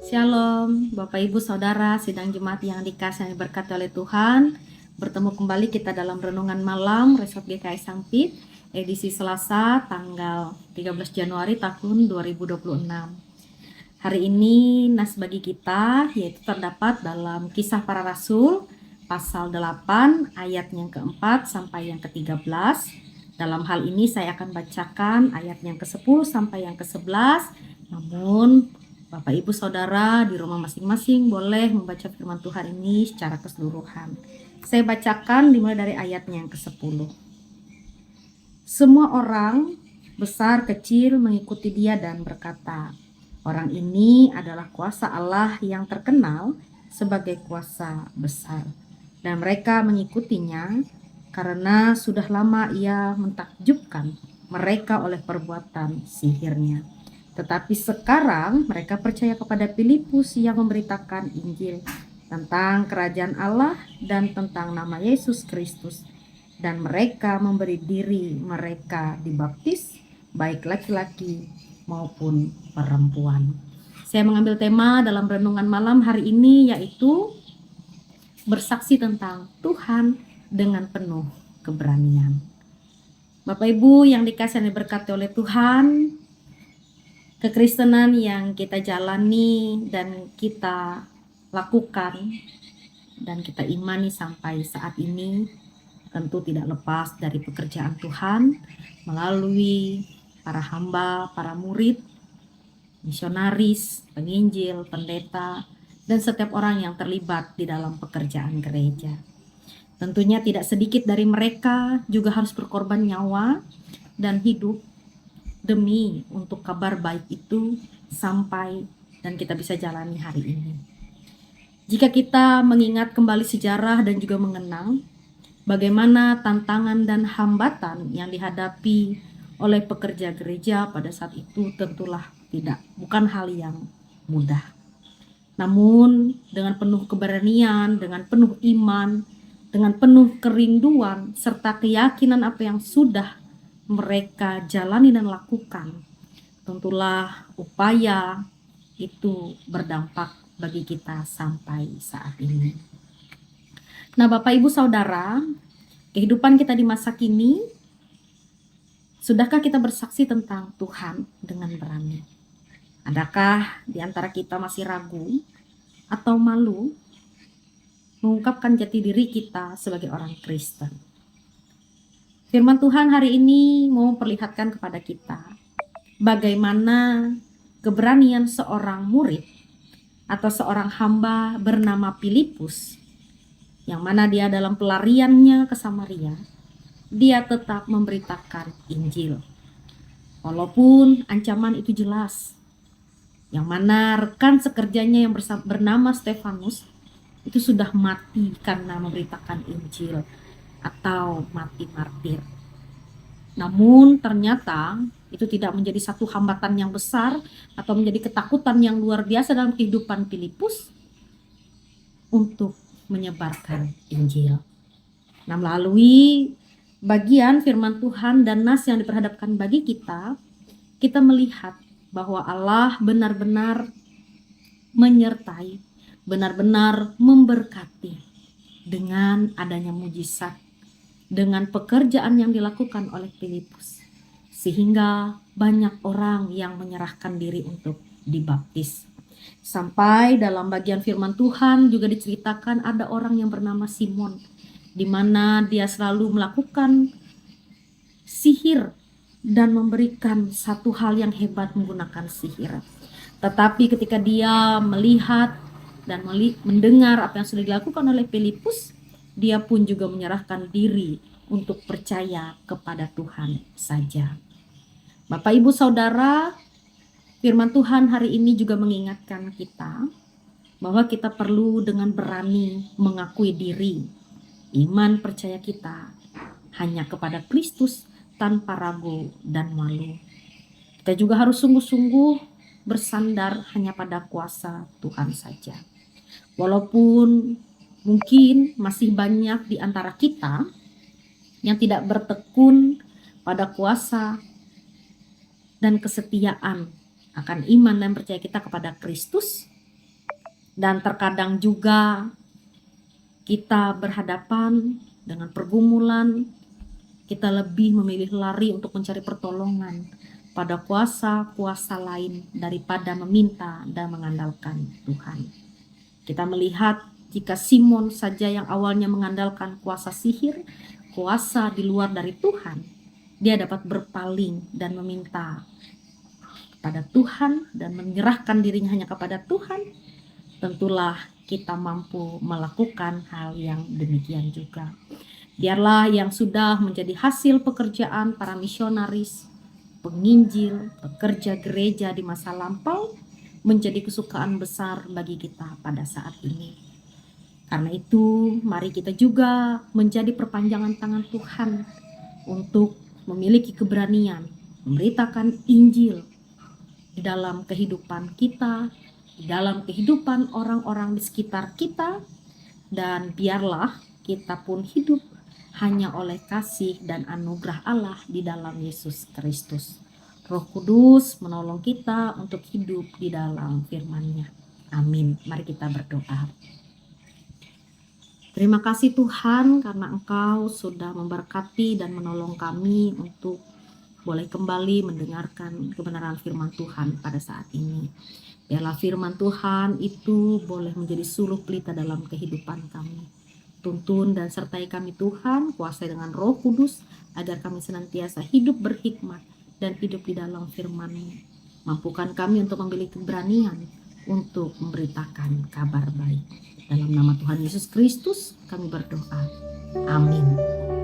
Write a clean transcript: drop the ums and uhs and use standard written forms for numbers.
Shalom, Bapak Ibu Saudara, sidang jemaat yang dikasihi berkati oleh Tuhan. Bertemu kembali kita dalam renungan malam Resort GKI Sampit, edisi Selasa tanggal 13 Januari tahun 2026. Hari ini nas bagi kita yaitu terdapat dalam Kisah Para Rasul pasal 8 ayat yang keempat sampai yang ke-13. Dalam hal ini saya akan bacakan ayat yang ke-10 sampai yang ke-11. Namun Bapak Ibu Saudara di rumah masing-masing boleh membaca firman Tuhan ini secara keseluruhan. Saya bacakan dimulai dari ayatnya yang ke-10. Semua orang besar kecil mengikuti dia dan berkata, orang ini adalah kuasa Allah yang terkenal sebagai kuasa besar. Dan mereka mengikutinya karena sudah lama ia mentakjubkan mereka oleh perbuatan sihirnya. Tetapi sekarang mereka percaya kepada Filipus yang memberitakan Injil tentang kerajaan Allah dan tentang nama Yesus Kristus. Dan mereka memberi diri mereka dibaptis, baik laki-laki maupun perempuan. Saya mengambil tema dalam renungan malam hari ini yaitu bersaksi tentang Tuhan dengan penuh keberanian. Bapak Ibu yang dikasihi dan diberkati oleh Tuhan, kekristenan yang kita jalani dan kita lakukan dan kita imani sampai saat ini tentu tidak lepas dari pekerjaan Tuhan melalui para hamba, para murid, misionaris, penginjil, pendeta, dan setiap orang yang terlibat di dalam pekerjaan gereja. Tentunya tidak sedikit dari mereka juga harus berkorban nyawa dan hidup demi untuk kabar baik itu sampai dan kita bisa jalani hari ini. Jika kita mengingat kembali sejarah dan juga mengenang bagaimana tantangan dan hambatan yang dihadapi oleh pekerja gereja pada saat itu tentulah bukan hal yang mudah. Namun dengan penuh keberanian, dengan penuh iman, dengan penuh kerinduan serta keyakinan apa yang sudah mereka jalani dan lakukan, tentulah upaya itu berdampak bagi kita sampai saat ini. Nah, Bapak Ibu Saudara, kehidupan kita di masa kini, sudahkah kita bersaksi tentang Tuhan dengan berani? Adakah di antara kita masih ragu atau malu mengungkapkan jati diri kita sebagai orang Kristen? Firman Tuhan hari ini mau memperlihatkan kepada kita bagaimana keberanian seorang murid atau seorang hamba bernama Filipus, yang mana dia dalam pelariannya ke Samaria, dia tetap memberitakan Injil. Walaupun ancaman itu jelas, yang mana rekan sekerjanya yang bernama Stefanus itu sudah mati karena memberitakan Injil atau mati martir. Namun ternyata itu tidak menjadi satu hambatan yang besar atau menjadi ketakutan yang luar biasa dalam kehidupan Filipus untuk menyebarkan Injil. Nah, melalui bagian firman Tuhan dan nas yang diperhadapkan bagi kita, kita melihat bahwa Allah benar-benar menyertai, benar-benar memberkati dengan adanya mujizat, dengan pekerjaan yang dilakukan oleh Filipus, sehingga banyak orang yang menyerahkan diri untuk dibaptis. Sampai dalam bagian firman Tuhan juga diceritakan ada orang yang bernama Simon, di mana dia selalu melakukan sihir dan memberikan satu hal yang hebat menggunakan sihir. Tetapi ketika dia melihat dan mendengar apa yang sudah dilakukan oleh Filipus, dia pun juga menyerahkan diri untuk percaya kepada Tuhan saja. Bapak Ibu Saudara, firman Tuhan hari ini juga mengingatkan kita bahwa kita perlu dengan berani mengakui diri, iman percaya kita hanya kepada Kristus tanpa ragu dan malu. Kita juga harus sungguh-sungguh bersandar hanya pada kuasa Tuhan saja. Walaupun mungkin masih banyak di antara kita yang tidak bertekun pada kuasa dan kesetiaan akan iman dan percaya kita kepada Kristus, Dan terkadang juga kita berhadapan dengan pergumulan, kita lebih memilih lari untuk mencari pertolongan pada kuasa-kuasa lain daripada meminta dan mengandalkan Tuhan. Kita melihat jika Simon saja yang awalnya mengandalkan kuasa sihir, kuasa di luar dari Tuhan, dia dapat berpaling dan meminta kepada Tuhan dan menyerahkan dirinya hanya kepada Tuhan. Tentulah kita mampu melakukan hal yang demikian juga. Biarlah yang sudah menjadi hasil pekerjaan para misionaris, penginjil, pekerja gereja di masa lampau menjadi kesukaan besar bagi kita pada saat ini. Karena itu, mari kita juga menjadi perpanjangan tangan Tuhan untuk memiliki keberanian memberitakan Injil di dalam kehidupan kita, di dalam kehidupan orang-orang di sekitar kita, dan biarlah kita pun hidup hanya oleh kasih dan anugerah Allah di dalam Yesus Kristus. Roh Kudus menolong kita untuk hidup di dalam firman-Nya. Amin. Mari kita berdoa. Terima kasih Tuhan karena Engkau sudah memberkati dan menolong kami untuk boleh kembali mendengarkan kebenaran firman Tuhan pada saat ini. Biarlah firman Tuhan itu boleh menjadi suluh pelita dalam kehidupan kami. Tuntun dan sertai kami Tuhan, kuasai dengan Roh Kudus agar kami senantiasa hidup berhikmat dan hidup di dalam firman-Mu. Mampukan kami untuk memiliki keberanian untuk memberitakan kabar baik. Dalam nama Tuhan Yesus Kristus kami berdoa. Amin.